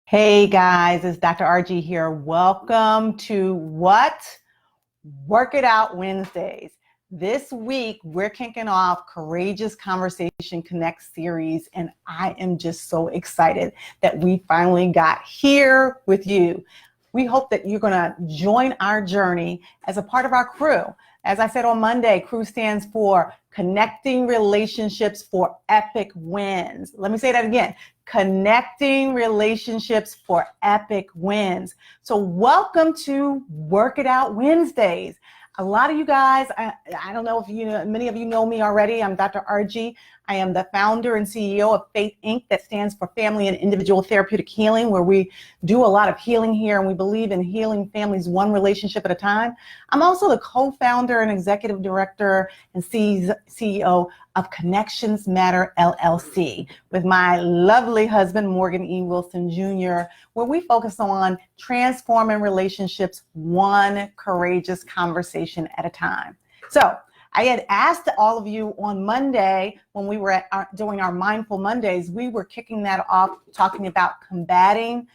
Hey guys, it's Dr. Argie here. Welcome to Work It Out Wednesdays. This week, we're kicking off Courageous Conversation Connect series, and I am just so excited that we finally got here with you. We hope that you're going to join our journey as a part of our crew. As I said on Monday, crew stands for Connecting Relationships for Epic Wins. Let me say that again. Connecting relationships for epic wins. So welcome to Work It Out Wednesdays. A lot of you guys, I don't know if you know, many of you know me already. I'm Dr. Argie. I am the founder and CEO of Faith Inc. That stands for Family and Individual Therapeutic Healing, where we do a lot of healing here, and we believe in healing families one relationship at a time. I'm also the co-founder and executive director and CEO of Connections Matter LLC with my lovely husband, Morgan E. Wilson Jr., where we focus on transforming relationships one courageous conversation at a time. So I had asked all of you on Monday when we were doing our Mindful Mondays, we were kicking that off talking about combating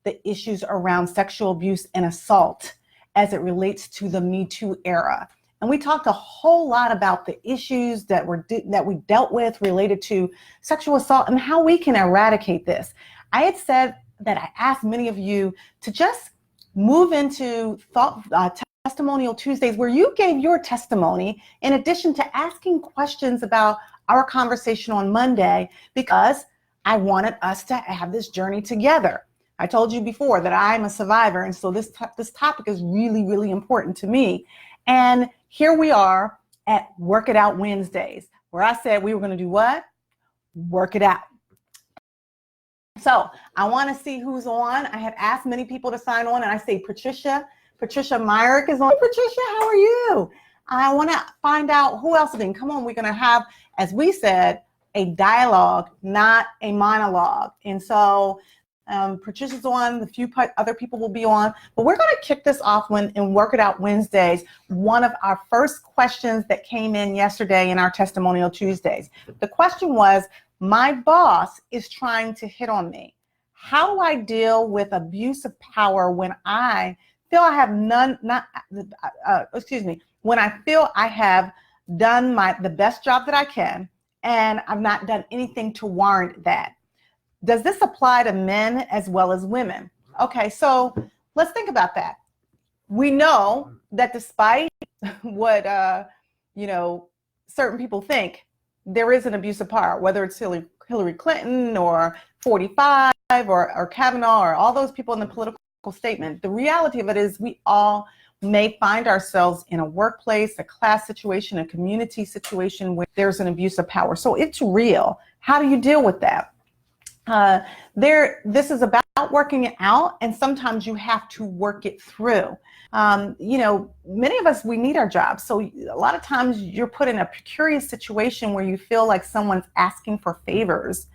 the issues around sexual abuse and assault as it relates to the Me Too era. And we talked a whole lot about the issues that we dealt with related to sexual assault and how we can eradicate this. I had said that I asked many of you to just move into Testimonial Tuesdays, where you gave your testimony in addition to asking questions about our conversation on Monday, because I wanted us to have this journey together. I told you before that I'm a survivor, and so this topic is really, really important to me. And here we are at Work It Out Wednesdays, where I said we were going to do what? Work it out. So I want to see who's on. I had asked many people to sign on, and I say Patricia Myrick is on. Hey, Patricia, how are you? I want to find out who else is in. Come on, we're going to have, as we said, a dialogue, not a monologue. And so Patricia's on, a few other people will be on, but we're going to kick this off in Work It Out Wednesdays. One of our first questions that came in yesterday in our Testimonial Tuesdays. The question was, my boss is trying to hit on me. How do I deal with abuse of power when I feel I have when I feel I have done the best job that I can and I've not done anything to warrant that? Does this apply to men as well as women? Okay, so let's think about that. We know that despite what certain people think, there is an abuse of power, whether it's Hillary Clinton or 45 or Kavanaugh or all those people in the political statement. The reality of it is we all may find ourselves in a workplace, a class situation, a community situation where there's an abuse of power. So it's real. How do you deal with that? This is about working it out, and sometimes you have to work it through. Many of us, we need our jobs. So a lot of times you're put in a precarious situation where you feel like someone's asking for favors,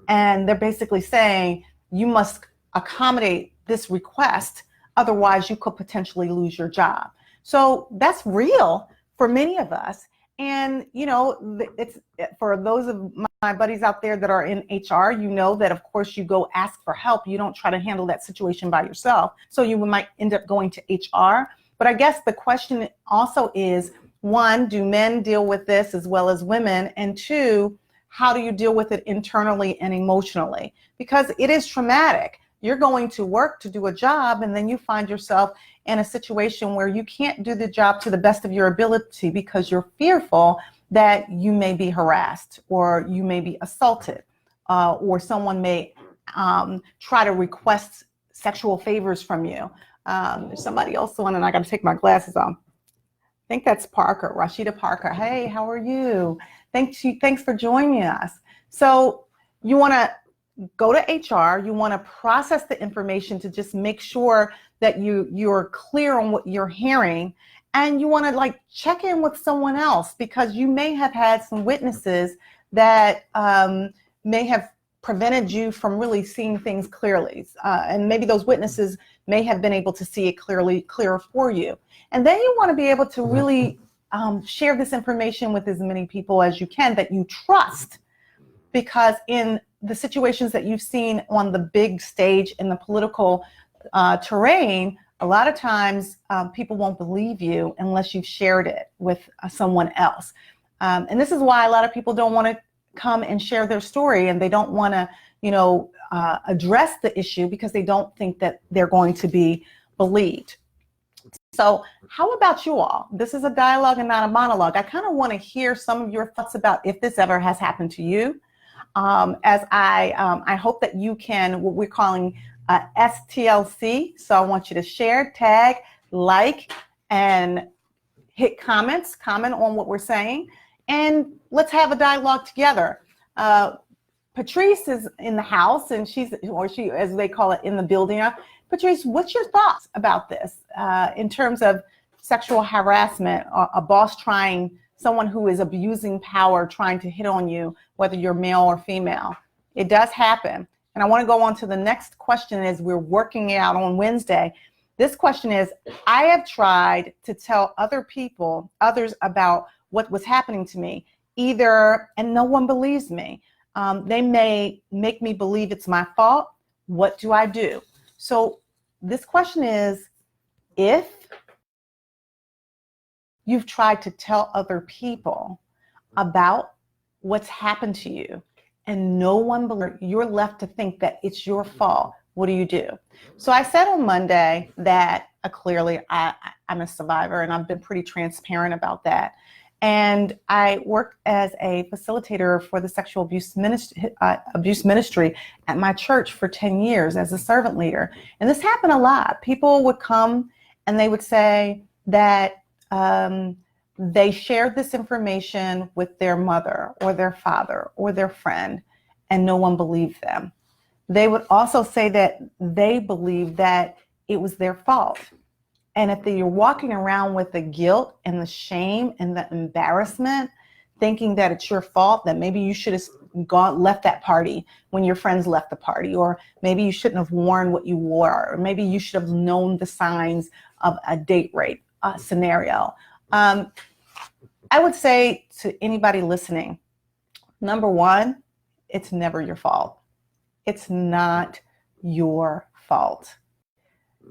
and they're basically saying you must accommodate this request, otherwise you could potentially lose your job. So that's real for many of us. And, it's for those of my buddies out there that are in HR, you know that, of course, you go ask for help. You don't try to handle that situation by yourself. So you might end up going to HR. But I guess the question also is, one, do men deal with this as well as women? And two, how do you deal with it internally and emotionally? Because it is traumatic. You're going to work to do a job, and then you find yourself in a situation where you can't do the job to the best of your ability because you're fearful that you may be harassed or you may be assaulted, or someone may try to request sexual favors from you. There's somebody else on, and I got to take my glasses off. I think that's Parker, Rashida Parker. Hey, how are you? Thanks for joining us. So you want to go to HR, you want to process the information to just make sure that you're clear on what you're hearing, and you want to check in with someone else, because you may have had some witnesses that may have prevented you from really seeing things clearly, and maybe those witnesses may have been able to see it clearer for you. And then you want to be able to really share this information with as many people as you can that you trust. because in the situations that you've seen on the big stage in the political terrain, a lot of times people won't believe you unless you've shared it with someone else. And this is why a lot of people don't want to come and share their story, and they don't want to, address the issue because they don't think that they're going to be believed. So how about you all? This is a dialogue and not a monologue. I kind of want to hear some of your thoughts about if this ever has happened to you. As I hope that you can, what we're calling STLC. So I want you to share, tag, like, and hit comment on what we're saying. And let's have a dialogue together. Patrice is in the house, and she, as they call it, in the building. Patrice, what's your thoughts about this in terms of sexual harassment, a boss someone who is abusing power, trying to hit on you, whether you're male or female? It does happen. And I want to go on to the next question as we're working it out on Wednesday. This question is, I have tried to tell others about what was happening to me, and no one believes me. They may make me believe it's my fault. What do I do? So this question is, if you've tried to tell other people about what's happened to you and no one believes, you're left to think that it's your fault, what do you do? So I said on Monday that clearly I'm a survivor, and I've been pretty transparent about that. And I worked as a facilitator for the sexual abuse ministry at my church for 10 years as a servant leader. And this happened a lot. People would come and they would say that they shared this information with their mother or their father or their friend, and no one believed them. They would also say that they believed that it was their fault. And if you're walking around with the guilt and the shame and the embarrassment, thinking that it's your fault, that maybe you should have left that party when your friends left the party, or maybe you shouldn't have worn what you wore, or maybe you should have known the signs of a date rape scenario. I would say to anybody listening, number one, it's never your fault. It's not your fault.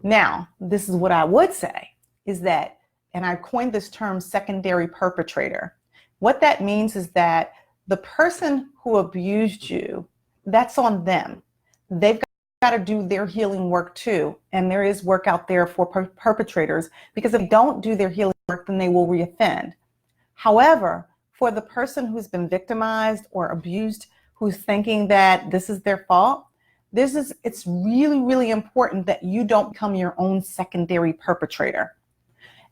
Now, this is what I would say is that, and I coined this term, secondary perpetrator. What that means is that the person who abused you, that's on them. They've got to do their healing work too. And there is work out there for perpetrators, because if they don't do their healing work, then they will reoffend. However, for the person who's been victimized or abused, who's thinking that this is their fault, it's really, really important that you don't become your own secondary perpetrator.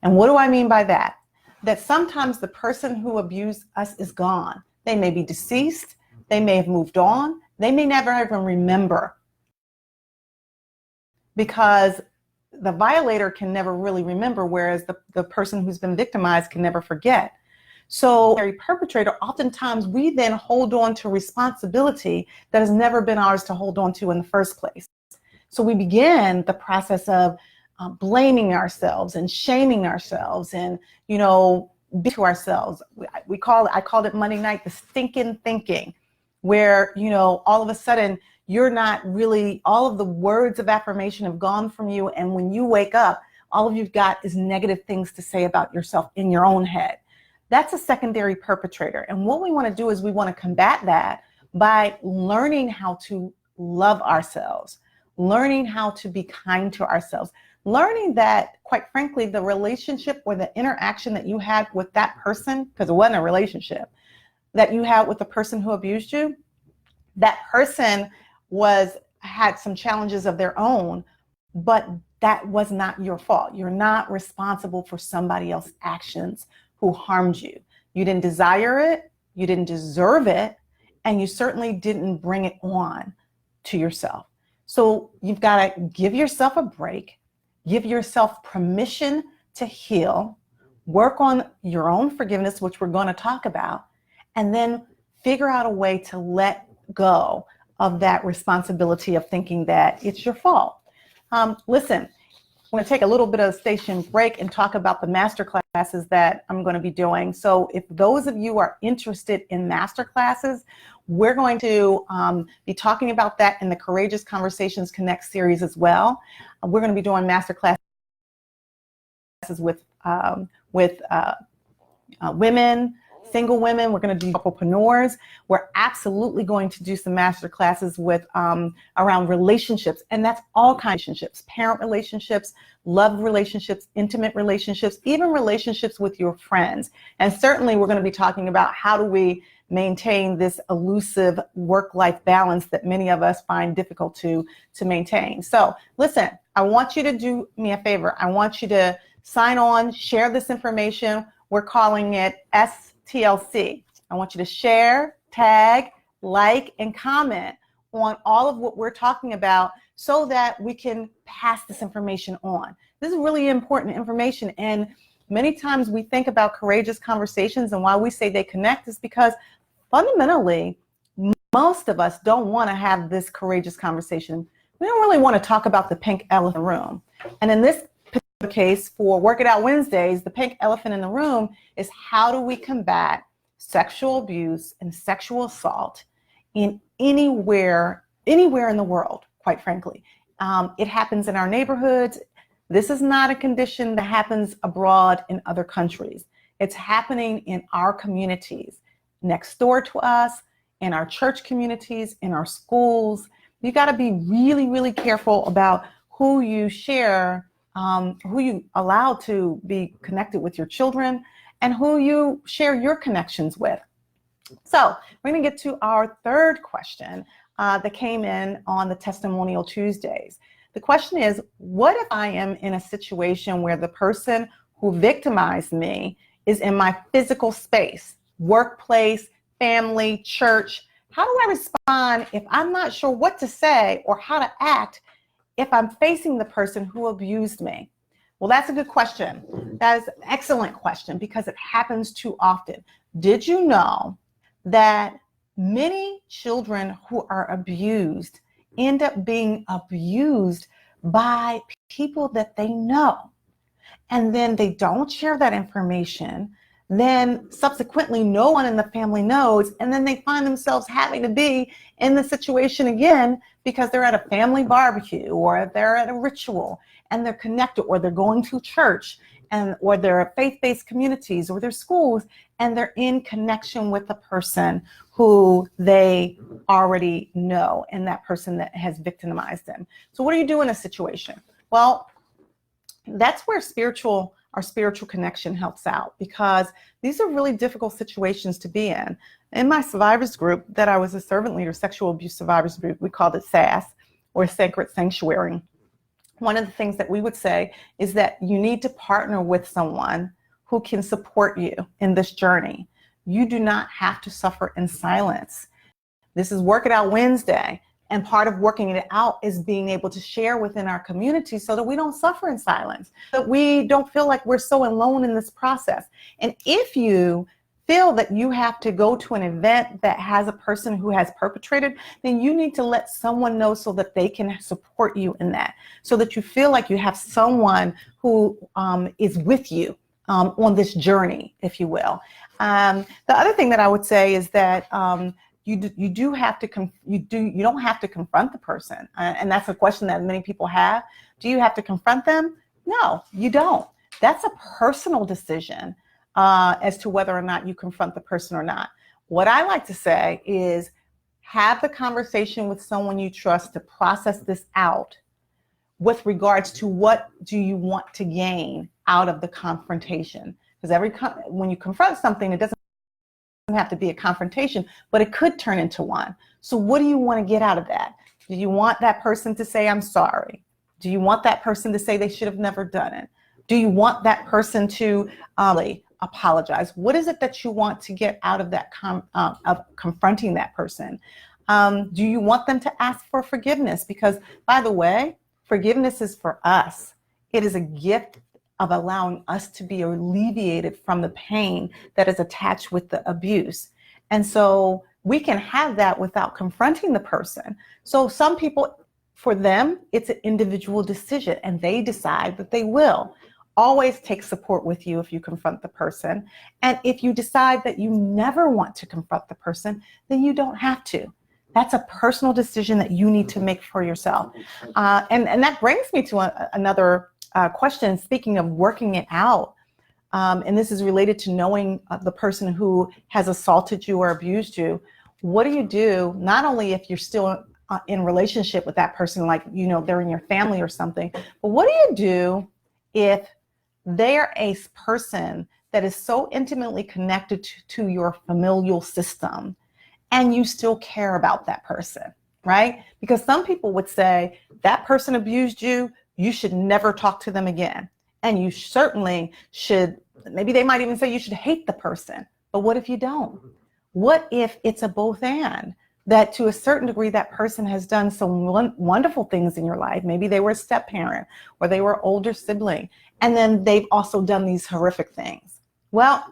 And what do I mean by that? That sometimes the person who abused us is gone. They may be deceased. They may have moved on. They may never even remember, because the violator can never really remember, whereas the person who's been victimized can never forget. So a perpetrator, oftentimes we then hold on to responsibility that has never been ours to hold on to in the first place. So we begin the process of blaming ourselves and shaming ourselves and, to ourselves. I called it Monday night, the stinking thinking, where, all of a sudden you're not really, all of the words of affirmation have gone from you. And when you wake up, all of you've got is negative things to say about yourself in your own head. That's a secondary perpetrator. And what we want to do is we want to combat that by learning how to love ourselves, learning how to be kind to ourselves, learning that, quite frankly, the relationship or the interaction that you had with that person, because it wasn't a relationship, that you had with the person who abused you, that person had some challenges of their own, but that was not your fault. You're not responsible for somebody else's actions who harmed you. You didn't desire it, you didn't deserve it, and you certainly didn't bring it on to yourself. So you've got to give yourself a break, give yourself permission to heal, work on your own forgiveness, which we're going to talk about, and then figure out a way to let go of that responsibility of thinking that it's your fault. Listen, I'm going to take a little bit of a station break and talk about the master classes that I'm going to be doing. So if those of you are interested in master classes, We're going to be talking about that in the Courageous Conversations Connect series as well. We're going to be doing master classes with women, single women. We're going to do entrepreneurs. We're absolutely going to do some master classes with around relationships, and that's all kinds of relationships: parent relationships, love relationships, intimate relationships, even relationships with your friends. And certainly we're going to be talking about how do we maintain this elusive work-life balance that many of us find difficult to maintain. So listen, I want you to do me a favor. I want you to sign on, share this information. We're calling it STLC. I want you to share, tag, like, and comment on all of what we're talking about so that we can pass this information on. This is really important information, and many times we think about courageous conversations, and why we say they connect is because fundamentally, most of us don't want to have this courageous conversation. We don't really want to talk about the pink elephant in the room. And in this particular case, for Work It Out Wednesdays, the pink elephant in the room is how do we combat sexual abuse and sexual assault in anywhere in the world, quite frankly. It happens in our neighborhoods. This is not a condition that happens abroad in other countries. It's happening in our communities, next door to us, in our church communities, in our schools. You got to be really, really careful about who you share, who you allow to be connected with your children, and who you share your connections with. So we're going to get to our third question that came in on the Testimonial Tuesdays. The question is, what if I am in a situation where the person who victimized me is in my physical space, workplace, family, church? How do I respond if I'm not sure what to say or how to act if I'm facing the person who abused me? Well, that's a good question. That is an excellent question because it happens too often. Did you know that many children who are abused end up being abused by people that they know? And then they don't share that information. Then subsequently, no one in the family knows. And then they find themselves having to be in the situation again because they're at a family barbecue or they're at a ritual and they're connected, or they're going to church, or they're at faith-based communities or their schools, and they're in connection with the person who they already know and that person that has victimized them. So what do you do in a situation? Well, that's where our spiritual connection helps out, because these are really difficult situations to be in. In my survivors group that I was a servant leader, sexual abuse survivors group, we called it SAS, or Sacred Sanctuary. One of the things that we would say is that you need to partner with someone who can support you in this journey. You do not have to suffer in silence. This is Work It Out Wednesday. And part of working it out is being able to share within our community so that we don't suffer in silence, that we don't feel like we're so alone in this process. And if you feel that you have to go to an event that has a person who has perpetrated, then you need to let someone know so that they can support you in that, so that you feel like you have someone who is with you on this journey, if you will. The other thing that I would say is that you don't have to confront the person, and that's a question that many people have. Do you have to confront them? No, you don't. That's a personal decision as to whether or not you confront the person or not. What I like to say is have the conversation with someone you trust to process this out with regards to what do you want to gain out of the confrontation. Because when you confront something, it doesn't have to be a confrontation, but it could turn into one. So what do you want to get out of that? Do you want that person to say, I'm sorry? Do you want that person to say they should have never done it? Do you want that person to apologize? What is it that you want to get out of that of confronting that person? Do you want them to ask for forgiveness? Because, by the way, forgiveness is for us. It is a gift of allowing us to be alleviated from the pain that is attached with the abuse. And so we can have that without confronting the person. So some people, for them, it's an individual decision and they decide that they will. Always take support with you if you confront the person. And if you decide that you never want to confront the person, then you don't have to. That's a personal decision that you need to make for yourself. And that brings me to another question. Speaking of working it out, and this is related to knowing the person who has assaulted you or abused you. What do you do, not only if you're still in relationship with that person, like, they're in your family or something, but what do you do if they're a person that is so intimately connected to your familial system and you still care about that person, right? Because some people would say that person abused you, you should never talk to them again. And you certainly should, maybe they might even say you should hate the person. But what if you don't? What if it's a both and? That to a certain degree, that person has done some wonderful things in your life. Maybe they were a step parent or they were an older sibling. And then they've also done these horrific things. Well,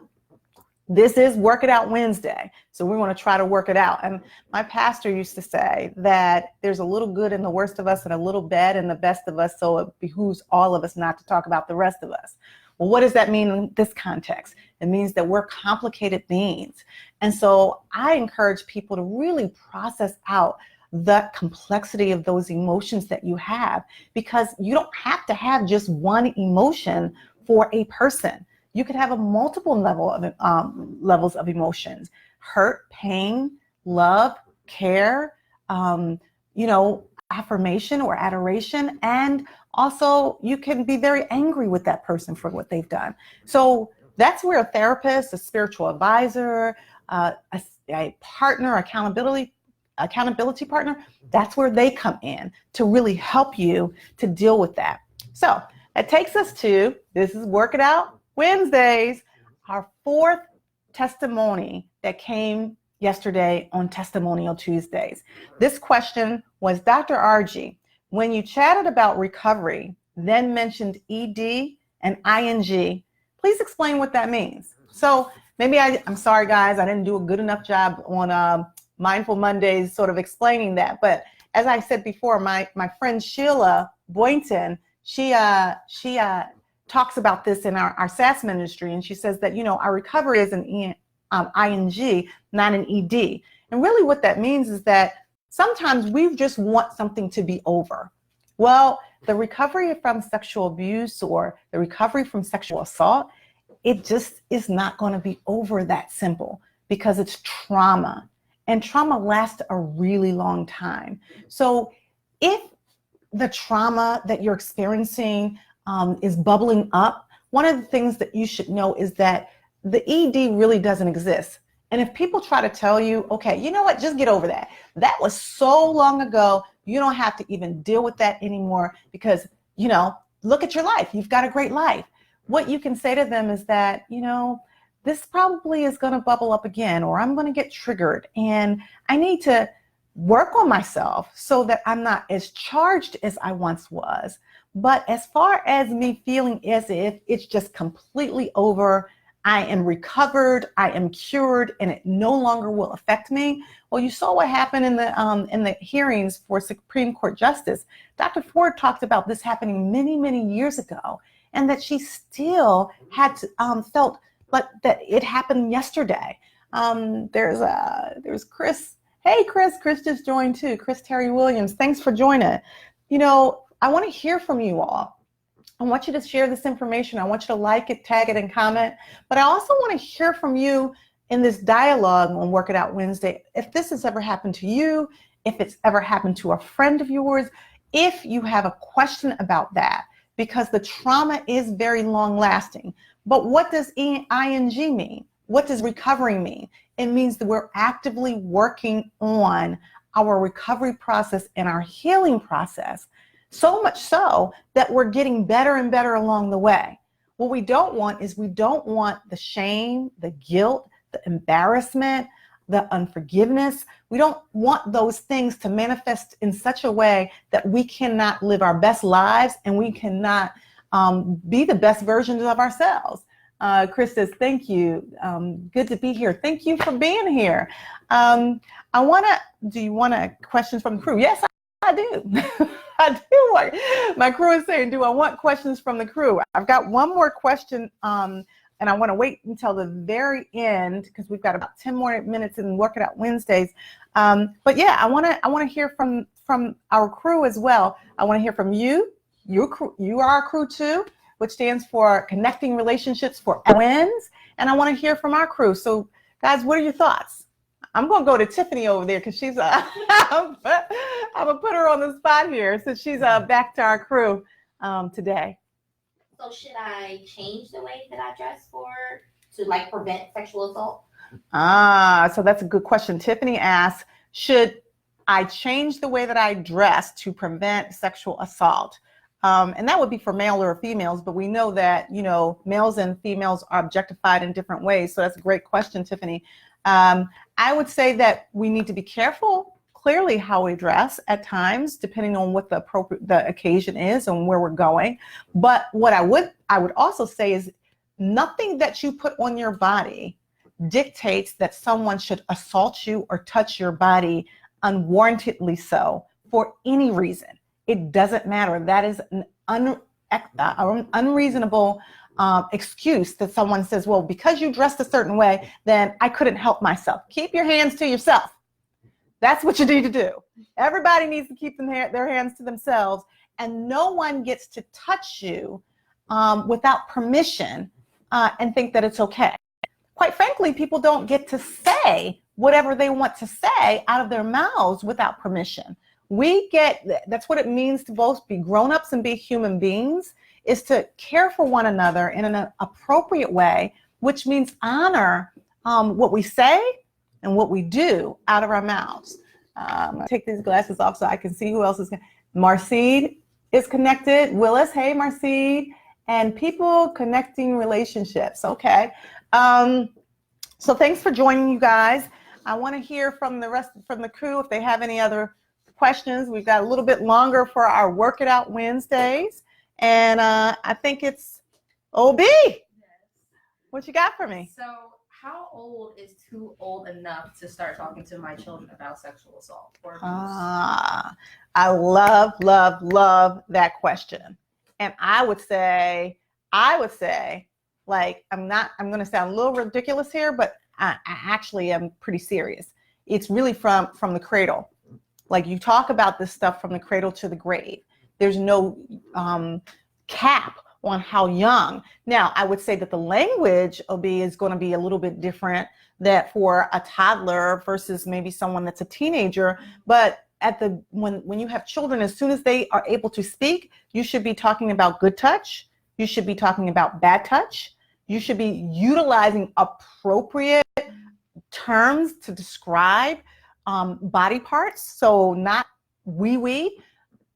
this is Work It Out Wednesday. So we want to try to work it out. And my pastor used to say that there's a little good in the worst of us and a little bad in the best of us. So it behooves all of us not to talk about the rest of us. Well, what does that mean in this context? It means that we're complicated beings. And so I encourage people to really process out the complexity of those emotions that you have, because you don't have to have just one emotion for a person. You could have a multiple levels of emotions: hurt, pain, love, care, affirmation or adoration. And also you can be very angry with that person for what they've done. So that's where a therapist, a spiritual advisor, a partner, accountability partner, that's where they come in to really help you to deal with that. So that takes us to, this is Work It Out Wednesdays, our fourth testimony that came yesterday on Testimonial Tuesdays. This question was, Dr. Argie, when you chatted about recovery, then mentioned ED and ING, please explain what that means. So maybe I'm sorry, guys, I didn't do a good enough job on Mindful Mondays sort of explaining that. But as I said before, my friend Sheila Boynton, she talks about this in our SAS ministry. And she says that, our recovery is an ING, not an ED. And really what that means is that sometimes we just want something to be over. Well, the recovery from sexual abuse or the recovery from sexual assault, it just is not going to be over that simple, because it's trauma. And trauma lasts a really long time. So if the trauma that you're experiencing is bubbling up, one of the things that you should know is that the ED really doesn't exist. And if people try to tell you, okay, you know what, just get over that. That was so long ago, you don't have to even deal with that anymore because, look at your life. You've got a great life. What you can say to them is that, this probably is going to bubble up again, or I'm going to get triggered and I need to work on myself so that I'm not as charged as I once was. But as far as me feeling as if it's just completely over, I am recovered, I am cured, and it no longer will affect me. Well, you saw what happened in the hearings for Supreme Court Justice. Dr. Ford talked about this happening many, many years ago, and that she still had to, felt but that it happened yesterday. There's Chris. Hey, Chris just joined too. Chris Terry Williams, thanks for joining. I want to hear from you all. I want you to share this information. I want you to like it, tag it, and comment. But I also want to hear from you in this dialogue on Work It Out Wednesday. If this has ever happened to you, if it's ever happened to a friend of yours, if you have a question about that, because the trauma is very long lasting. But what does ING mean? What does recovery mean? It means that we're actively working on our recovery process and our healing process, so much so that we're getting better and better along the way. What we don't want is the shame, the guilt, the embarrassment, the unforgiveness. We don't want those things to manifest in such a way that we cannot live our best lives and we cannot be the best versions of ourselves. Chris says, thank you. Good to be here. Thank you for being here. Do you want questions from the crew? Yes, I do. I do My crew is saying, do I want questions from the crew? I've got one more question, and I want to wait until the very end because we've got about 10 more minutes in Work It Out Wednesdays. But yeah, I want to hear from our crew as well. I want to hear from you. You are our crew too, which stands for Connecting Relationships for Wins. And I want to hear from our crew. So guys, what are your thoughts? I'm going to go to Tiffany over there because she's I'm going to put her on the spot here since she's back to our crew today. So should I change the way that I dress to like prevent sexual assault? So that's a good question. Tiffany asks, should I change the way that I dress to prevent sexual assault? And that would be for male or females, but we know that, males and females are objectified in different ways. So that's a great question, Tiffany. I would say that we need to be careful, clearly, how we dress at times, depending on what the occasion is and where we're going. But what I would also say is nothing that you put on your body dictates that someone should assault you or touch your body unwarrantedly so for any reason. It doesn't matter. That is an unreasonable excuse that someone says, well, because you dressed a certain way, then I couldn't help myself. Keep your hands to yourself. That's what you need to do. Everybody needs to keep their hands to themselves, and no one gets to touch you without permission and think that it's okay. Quite frankly, people don't get to say whatever they want to say out of their mouths without permission. That's what it means to both be grown-ups and be human beings, is to care for one another in an appropriate way, which means honor what we say and what we do out of our mouths. I'm going to take these glasses off so I can see who else is. Marcide is connected. Willis, hey, Marcide. And people connecting relationships. Okay. So thanks for joining, you guys. I want to hear from the crew if they have any other questions. We've got a little bit longer for our Work It Out Wednesdays. And I think it's OB. Yes. What you got for me? So how old is too old enough to start talking to my children about sexual assault or abuse? I love, love, love that question. And I would say, like, I'm going to sound a little ridiculous here, but I actually am pretty serious. It's really from the cradle. Like, you talk about this stuff from the cradle to the grave. There's no cap on how young. Now, I would say that the language, OB, is going to be a little bit different that for a toddler versus maybe someone that's a teenager. But when you have children, as soon as they are able to speak, you should be talking about good touch. You should be talking about bad touch. You should be utilizing appropriate terms to describe body parts. So not wee.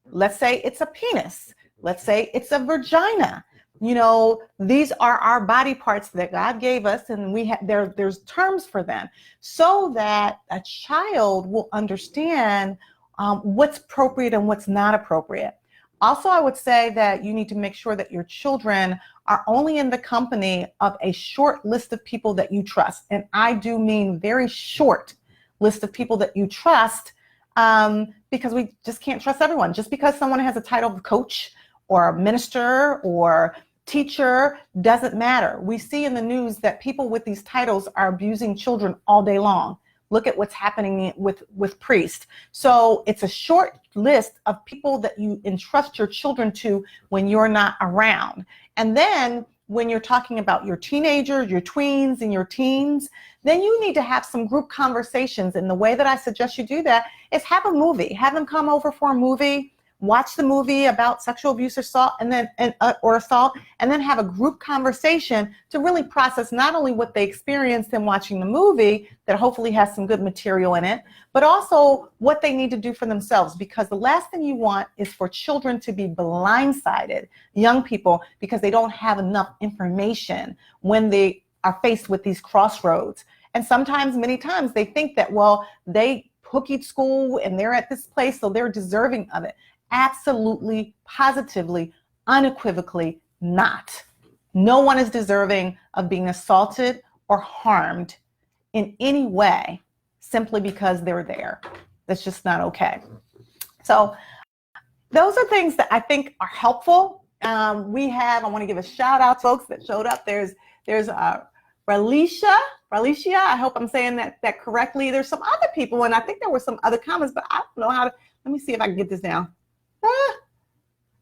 Let's say it's a penis. Let's say it's a vagina. These are our body parts that God gave us, and there's terms for them so that a child will understand what's appropriate and what's not appropriate. Also, I would say that you need to make sure that your children are only in the company of a short list of people that you trust. And I do mean very short list of people that you trust, because we just can't trust everyone. Just because someone has a title of coach or a minister or teacher doesn't matter. We see in the news that people with these titles are abusing children all day long. Look at what's happening with priests. So it's a short list of people that you entrust your children to when you're not around. And then when you're talking about your teenagers, your tweens, and your teens, then you need to have some group conversations. And the way that I suggest you do that is have a movie. Have them come over for a movie. Watch the movie about sexual abuse or assault, or assault, and then have a group conversation to really process not only what they experienced in watching the movie that hopefully has some good material in it, but also what they need to do for themselves. Because the last thing you want is for children to be blindsided, young people, because they don't have enough information when they are faced with these crossroads. And many times, they think that, well, they hookied school and they're at this place, so they're deserving of it. Absolutely, positively, unequivocally not. No one is deserving of being assaulted or harmed in any way simply because they're there. That's just not okay. So those are things that I think are helpful. I want to give a shout out to folks that showed up. There's Ralisha, I hope I'm saying that correctly. There's some other people, and I think there were some other comments, but I don't know how to, let me see if I can get this down.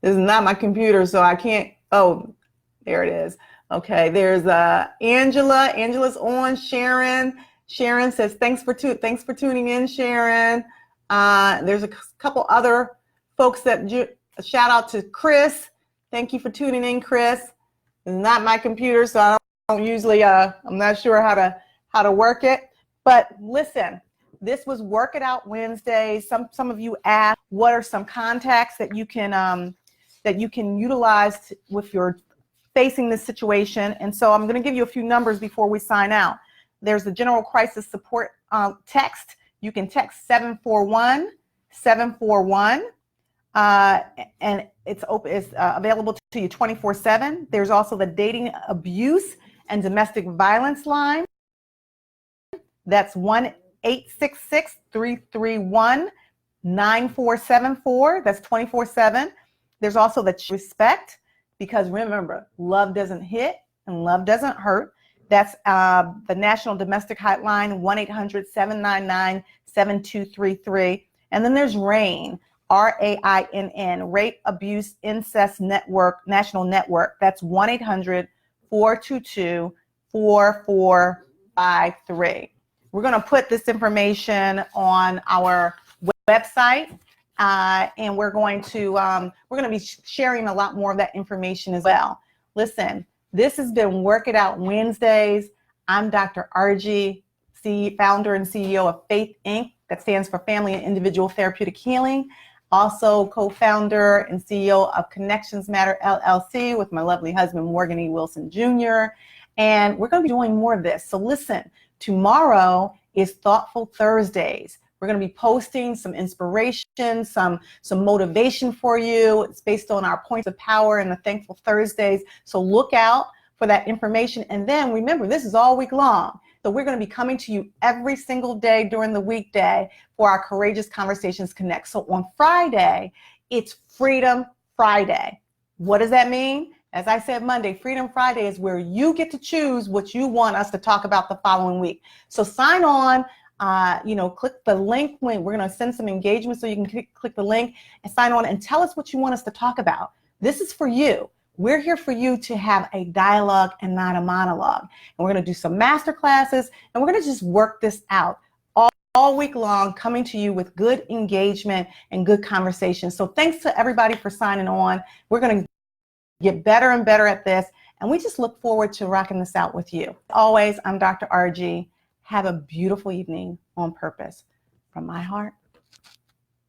This is not my computer, so I can't, oh, there it is. Okay, there's Angela. Angela's on. Sharon says, thanks for tuning in, Sharon. There's a couple other folks that shout out to Chris. Thank you for tuning in, Chris. It's not my computer, so I don't usually, I'm not sure how to work it. But listen, this was Work It Out Wednesday. Some of you asked, what are some contacts that you can utilize with your facing this situation? And so I'm going to give you a few numbers before we sign out. There's the General Crisis Support text. You can text 741-741, and it's available to you 24/7. There's also the Dating, Abuse, and Domestic Violence line. That's 1-866-331-9474. That's 24/7. There's also the Respect, because remember, love doesn't hit and love doesn't hurt. That's the National Domestic Hotline, 1-800-799-7233. And then there's RAINN, RAINN, Rape, Abuse, Incest Network, National Network. That's 1-800-422-4453. We're going to put this information on our website, and we're going to be sharing a lot more of that information as well. Listen, this has been Work It Out Wednesdays. I'm Dr. Argie, founder and CEO of Faith Inc., that stands for Family and Individual Therapeutic Healing. Also co-founder and CEO of Connections Matter LLC with my lovely husband, Morgan E. Wilson Jr. And we're going to be doing more of this. So listen, tomorrow is Thoughtful Thursdays. We're going to be posting some inspiration, some motivation for you. It's based on our points of power and the Thankful Thursdays. So look out for that information. And then remember, this is all week long. So we're going to be coming to you every single day during the weekday for our Courageous Conversations Connect. So on Friday, it's Freedom Friday. What does that mean? As I said Monday, Freedom Friday is where you get to choose what you want us to talk about the following week. So sign on. Click the link. We're going to send some engagement, so you can click the link and sign on and tell us what you want us to talk about. This is for you. We're here for you to have a dialogue and not a monologue. And we're going to do some master classes, and we're going to just work this out all week long, coming to you with good engagement and good conversation. So thanks to everybody for signing on. We're going to get better and better at this, and we just look forward to rocking this out with you. Always, I'm Dr. Argie. Have a beautiful evening on purpose. From my heart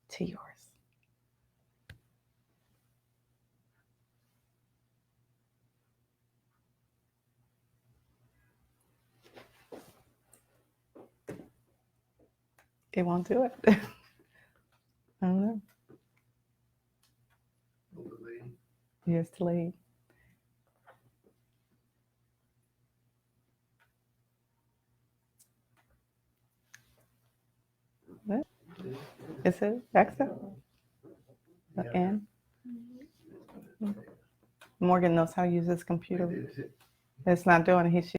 to yours. It won't do it. I don't know. Yes, delayed. What? Is it exit? And Morgan knows how to use his computer. It's not doing it.